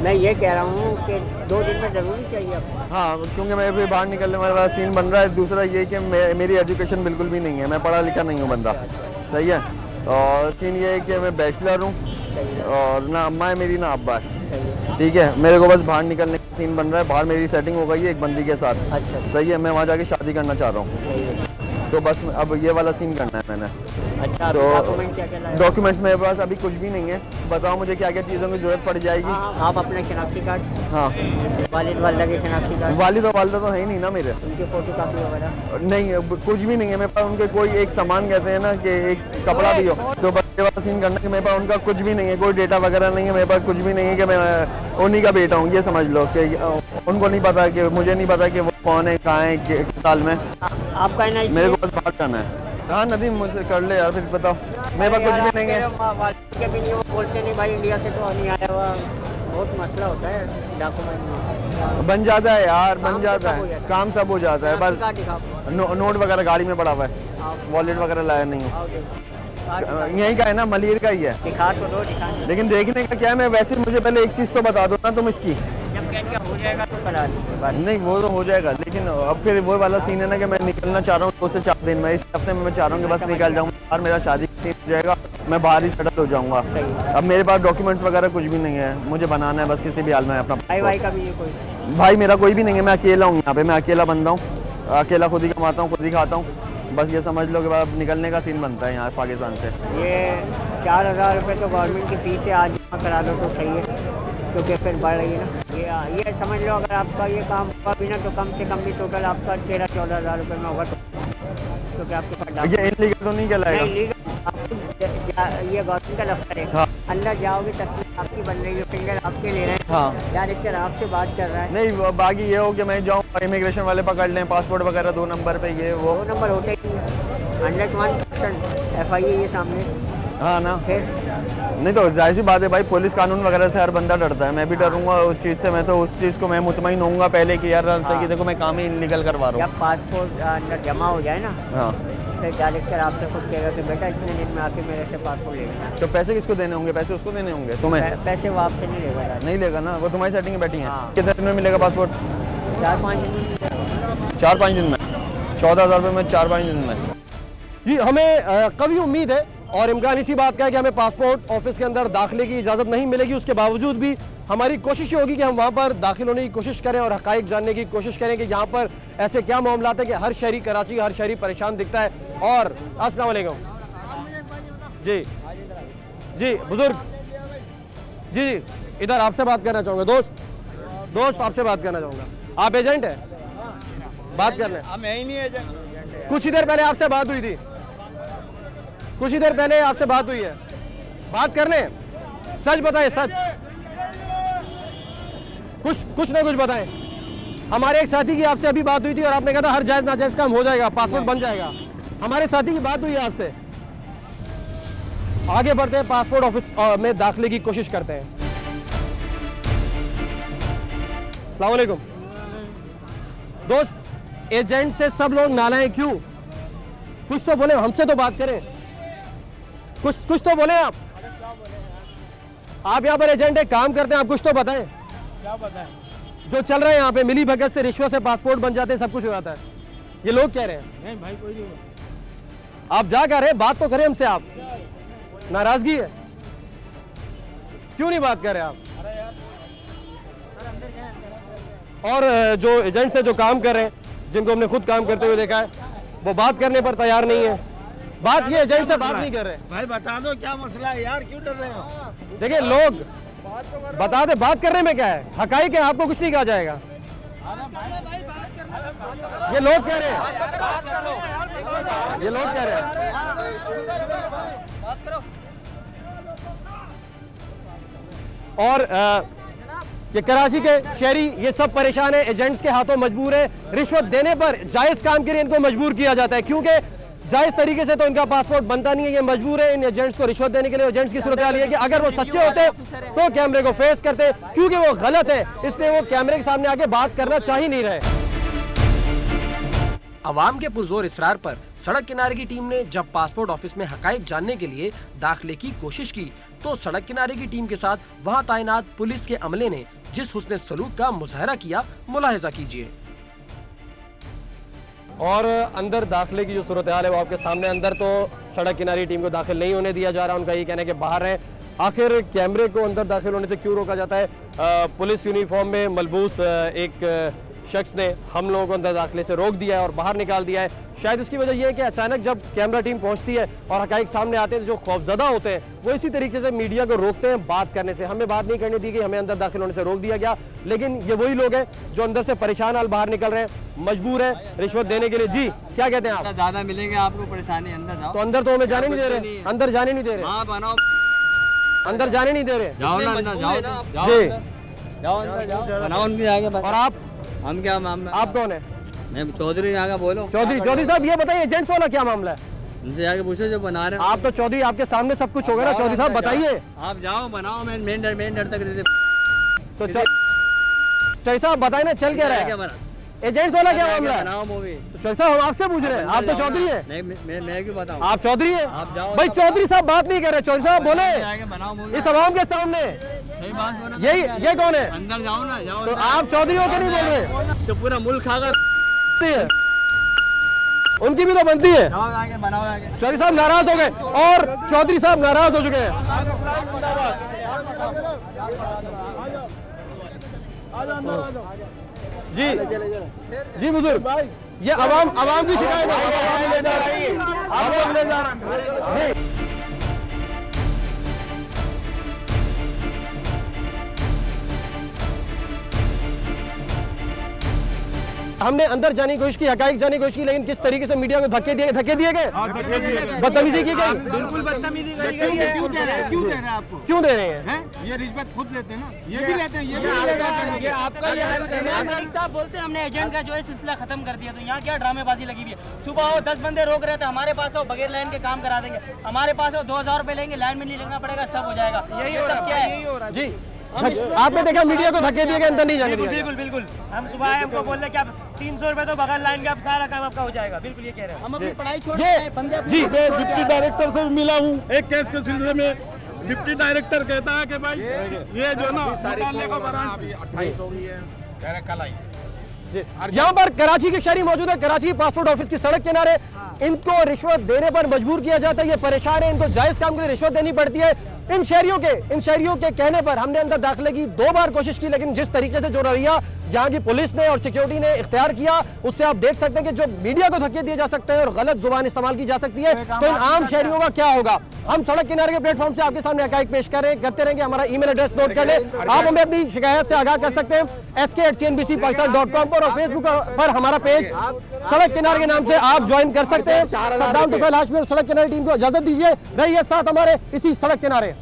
मैं ये कह रहा हूँ कि 2 दिन में ज़रूरी चाहिए आपको। हाँ, क्योंकि मैं अभी बाहर निकलने वाला सीन बन रहा है। दूसरा ये कि मेरी एजुकेशन बिल्कुल भी नहीं है, मैं पढ़ा लिखा नहीं हूँ बंदा, सही है। और सीन ये है कि मैं बैचलर हूँ और ना अम्मा है मेरी ना अब्बा है, ठीक है। मेरे को बस बाहर निकलने का सीन बन रहा है। बाहर मेरी सेटिंग हो गई है एक बंदी के साथ, अच्छा, सही है। मैं वहाँ जाके शादी करना चाह रहा हूँ, तो बस अब ये वाला सीन करना है मैंने। अच्छा, तो डॉक्यूमेंट डॉक्यूमेंट्स मेरे पास अभी कुछ भी नहीं है। बताओ मुझे क्या क्या चीज़ों की ज़रूरत पड़ जाएगी। आप अपना शनाख्ती कार्ड, हाँ, वालिद वालदा के शनाख्ती कार्ड, वालिद और वालदा तो है ही नहीं ना मेरे, उनकी फोटो कापी वगैरह नहीं कुछ भी नहीं है मेरे पास। उनके कोई एक सामान कहते हैं ना कि एक कपड़ा भी हो, तो बस ये वाला सीन करना कि मेरे पास उनका कुछ भी नहीं है, कोई डेटा वगैरह नहीं है मेरे पास, कुछ भी नहीं है कि मैं उन्हीं का बेटा हूँ। ये समझ लो कि उनको नहीं पता कि मुझे नहीं पता कि वो कौन है, कहाँ है, किस साल में। आपका है ना, मेरे को बस बाहर जाना है। हाँ नदीम, मुझसे कर ले यार, फिर बताओ। मेरे पास कुछ भी नहीं है। के भी नहीं, वो बोलते नहीं भाई इंडिया से तो नहीं आया हुआ, बहुत मसला होता है डॉक्यूमेंट में। बन जाता है यार, बन जाता है, काम सब हो जाता है। बस नोट वगैरह गाड़ी में पड़ा हुआ है, वॉलेट वगैरह लाया नहीं है। यहीं का है ना, मलिर का ही है। दिखा तो दो, लेकिन देखने का क्या है, मैं वैसे मुझे पहले एक चीज़ तो बता दो ना तुम इसकी। जब क्या हो जाएगा तो करा नहीं वो तो हो जाएगा, लेकिन अब फिर वो वाला सीन है ना कि मैं निकलना चाह रहा हूँ 2 से 4 दिन में। इस हफ्ते में मैं चाह रहा हूँ कि बस निकल जाऊँ और मेरा शादी का सीन हो जाएगा, मैं बाहर ही सेटल हो जाऊँगा। अब मेरे पास डॉक्यूमेंट्स वगैरह कुछ भी नहीं है, मुझे बनाना है बस किसी भी हाल में अपना। भाई का भी कोई भाई मेरा कोई भी नहीं है, मैं अकेला हूँ यहाँ पे, मैं अकेला बंदा हूँ, अकेला खुद ही कमाता हूँ, खुद ही खाता हूँ। बस ये समझ लो कि अब निकलने का सीन बनता है यहाँ पाकिस्तान से। ये 4000 रुपये तो गवर्नमेंट की फीस है, आज जमा करा दो तो सही है, क्योंकि फिर बढ़ रही है ना। ये समझ लो अगर आपका ये काम हुआ भी ना तो कम से कम भी टोटल आपका 13-14 हज़ार रुपये में होगा, क्योंकि आपके पास ये इनलीगल तो नहीं कहलाएगा? ये गवर्नमेंट का दफ्तर है। हाँ। अंदर जाओगे तस्वीर आपकी बन रही है, फिंगर आपके ले रहे हैं। हाँ। डायरेक्टर आपसे बात कर रहा है। नहीं, बाकी ये हो कि मैं जाऊँ इमिग्रेशन वाले पकड़ लें, पासपोर्ट वगैरह 2 नंबर पे, ये वो 2 नंबर होते ही 101% FIA ये सामने। हाँ ना, फिर नहीं तो जाहिर सी बात है भाई, पुलिस कानून वगैरह से हर बंदा डरता है। मैं भी डरूंगा उस चीज़ से। मैं तो उस चीज़ को मैं मुतमईन होऊंगा पहले कि यार से कि देखो मैं काम ही इनलीगल करवा रहा हूँ। जब पासपोर्ट अंदर जमा हो जाए ना, हाँ, फिर डायरेक्टर आपसे खुद कहेगा कि बेटा इतने दिन में आके मेरे से पासपोर्ट ले लेना। तो पैसे किसको देने होंगे? पैसे उसको देने होंगे, तुम्हें? पैसे वो आपसे नहीं लेगा। नहीं लेगा ना, वो तुम्हारी सेटिंग में बैठी है। हाँ। कितने दिन में मिलेगा पासपोर्ट? 4-5 दिन में। 4-5 दिन में 14,000 रुपये में 4-5 दिन में। जी, हमें कभी उम्मीद है और इम्कान इसी बात का है कि हमें पासपोर्ट ऑफिस के अंदर दाखिले की इजाज़त नहीं मिलेगी। उसके बावजूद भी हमारी कोशिश ये होगी कि हम वहाँ पर दाखिल होने की कोशिश करें और हक़ाइक़ जानने की कोशिश करें कि यहाँ पर ऐसे क्या मामलात है कि हर शहरी कराची, हर शहरी परेशान दिखता है। और अस्सलाम वालेकुम जी, जी बुजुर्ग जी, इधर आपसे बात करना चाहूँगा। दोस्त आपसे बात करना चाहूँगा। आप एजेंट हैं? बात कर लें। मैं ही नहीं एजेंट। कुछ ही देर पहले आपसे बात हुई थी, कुछ ही देर पहले आपसे बात हुई है। बात कर लें, सच बताएं, सच कुछ ना कुछ बताएं। हमारे एक साथी की आपसे अभी बात हुई थी और आपने कहा था हर जायज नाजायज काम हो जाएगा, पासपोर्ट बन जाएगा। हमारे साथी की बात हुई है आपसे। आगे बढ़ते हैं, पासपोर्ट ऑफिस में दाखिले की कोशिश करते हैं। अस्सलाम वालेकुम दोस्त, एजेंट से सब लोग नालायक क्यों? कुछ तो बोले, हमसे तो बात करें, कुछ तो बोले। आप यहाँ पर एजेंट है, काम करते हैं, आप कुछ तो बताएं। क्या बताएं? जो चल रहा है यहाँ पे, मिली भगत से, रिश्वत से पासपोर्ट बन जाते हैं, सब कुछ हो जाता है, ये लोग कह रहे हैं। नहीं भाई, कोई नहीं। आप जा कर रहे हैं, बात तो करें हमसे। आप नाराजगी है, क्यों नहीं बात कर रहे आप? और जो एजेंट्स है जो काम कर रहे हैं, जिनको हमने खुद काम करते हुए देखा है, वो बात करने पर तैयार नहीं है। बात ये एजेंट से बात नहीं कर रहे। भाई बता दो क्या मसला है यार, क्यों डर रहे हो? देखिए लोग बता दे, बात करने में क्या है, हकाइक है, आपको कुछ नहीं कहा जाएगा। ये लोग कह रहे हैं, ये लोग कह रहे हैं। और ये कराची के शहरी ये सब परेशान है, एजेंट्स के हाथों मजबूर है। रिश्वत देने पर जायज काम के लिए इनको मजबूर किया जाता है, क्योंकि जायज तरीके से तो इनका पासपोर्ट बनता नहीं है। ये मजबूर है इन एजेंट्स को रिश्वत देने के लिए। एजेंट्स की सूरत हाल है कि अगर वो सच्चे होते तो कैमरे को फेस करते, क्योंकि वो गलत है इसलिए वो कैमरे के सामने आके बात करना चाह ही नहीं रहे। अवाम के पुरजोर इसरार पर सड़क किनारे की टीम ने जब पासपोर्ट ऑफिस में हकाइक जानने के लिए दाखिले की कोशिश की तो सड़क किनारे की टीम के साथ वहां तैनात पुलिस के अमले ने जिस हुस्ने सलूक का मुजाहरा किया, मुलाहिजा कीजिए। और अंदर दाखिले की जो सूरत हाल है वो आपके सामने। अंदर तो सड़क किनारे टीम को दाखिल नहीं होने दिया जा रहा, उनका ये कहना है कि बाहर है। आखिर कैमरे को अंदर दाखिल होने से क्यों रोका जाता है? पुलिस यूनिफॉर्म में मलबूस एक शख्स ने हम लोगों को अंदर दाखिले से रोक दिया है और बाहर निकाल दिया है। शायद इसकी वजह यह है कि अचानक जब कैमरा टीम पहुंचती है और हकाइक सामने आते हैं, जो खौफजदा होते हैं वो इसी तरीके से मीडिया को रोकते हैं बात करने से। हमें बात नहीं करने दी गई, हमें अंदर दाखिल होने से रोक दिया गया। लेकिन ये वही लोग हैं जो अंदर से परेशान हाल बाहर निकल रहे हैं, मजबूर है रिश्वत देने के लिए। जी क्या कहते हैं आप? ज्यादा मिलेंगे आपको परेशानी, अंदर जाओ। तो अंदर तो हमें जाने नहीं दे रहे, अंदर जाने नहीं दे रहे, बनाओ, अंदर जाने नहीं दे रहे। जाओ ना, अंदर जाओ, जी जाओ अंदर जाओ, बनाओ उनके आगे। और आप क्या मामला? आप कौन है? मैं चौधरी यहाँ का। बोलो चौधरी साहब, ये बताइए एजेंट्स वाला क्या मामला है? उनसे आगे पूछो जो बना रहे हैं। आप तो चौधरी, आपके सामने सब कुछ होगा ना। चौधरी साहब बताइए। आप जाओ, बनाओ। मैं मेन डर तक तो चौधरी साहब बताइए ना, चल क्या रहा है? एजेंट्स वाला क्या मामला है? बनाओ मूवी। तो चौधरी साहब हम आपसे पूछ रहे हैं, आप तो चौधरी है। मैं क्यों बताऊं? आप चौधरी है आप जाओ भाई। चौधरी साहब बात नहीं कर रहे, चौधरी साहब बोले बनाओ मूवी इस आवाम के सामने। सही बात बोलो। ये कौन है? अंदर जाओ ना, जाओ। तो आप चौधरी होकर नहीं बोल रहे? तो पूरा मुल्क खागा, उनकी भी तो बनती है। आगे बनाओ आगे। चौधरी साहब नाराज हो गए और चौधरी साहब नाराज हो चुके हैं। जी बुजुर्ग, ये अवाम की शिकायत है। हमने अंदर जाने की कोशिश की, हकाइक जाने की कोशिश की, लेकिन किस तरीके से मीडिया को धक्के दिए गए, बदतमीजी की गई। बिल्कुल बदतमीजी करी गई है। क्यों दे रहे हैं आपको? क्यों दे रहे हैं? ये रिश्वत खुद लेते हैं ना, ये भी लेते हैं, ये भी लेते हैं। आपका साहब बोलते हैं हमने एजेंट का जो है सिलसिला खत्म कर दिया, तो यहाँ क्या ड्रामेबाजी लगी हुई है? सुबह हो 10 बंदे रोक रहे थे, हमारे पास हो बगैर लाइन के काम करा देंगे, हमारे पास हो 2000 रुपए लेंगे, लाइन में नहीं लगना पड़ेगा, सब हो जाएगा। ये सब क्या है? जी आपने देखा मीडिया को धक्के दिए गए, अंदर नहीं जाने दिया। बिल्कुल हम सुबह आए, हमको बोल रहे कि आप 300 रुपए तो बगैर लाइन के आप सारा काम आपका हो जाएगा। बिल्कुल ये कह रहे हैं। हम अपनी पढ़ाई छोड़ जी मैं डिप्टी डायरेक्टर से मिला हूँ एक केस के सिलसिले में। डिप्टी डायरेक्टर कहता है कि भाई ये जो ना 28 हो गई है, कल आई। यहाँ पर कराची के शहरी मौजूद है, कराची पासपोर्ट ऑफिस की सड़क किनारे। इनको रिश्वत देने पर मजबूर किया जाता है, ये परेशान है, इनको जायज काम के लिए रिश्वत देनी पड़ती है। इन शहरियों के कहने पर हमने अंदर दाखिले की 2 बार कोशिश की, लेकिन जिस तरीके से जो रवैया यहाँ की पुलिस ने और सिक्योरिटी ने इख्तियार किया, उससे आप देख सकते हैं कि जो मीडिया को धक्के दिए जा सकते हैं और गलत जुबान इस्तेमाल की जा सकती है, तो इन आम शहरियों का क्या होगा? हम सड़क किनारे के प्लेटफॉर्म से आपके सामने हकाइक पेश करते रहेंगे। हमारा ईमेल एड्रेस नोट कर ले, आप हमें अपनी शिकायत से आगाह कर सकते हैं sk@cnbcpakistan.com पर, और फेसबुक पर हमारा पेज सड़क किनारे के नाम से आप ज्वाइन कर सकते हैं। सद्दाम तुफैल हाशमी और सड़क किनारे टीम को इजाजत दीजिए, रहिए साथ हमारे इसी सड़क किनारे।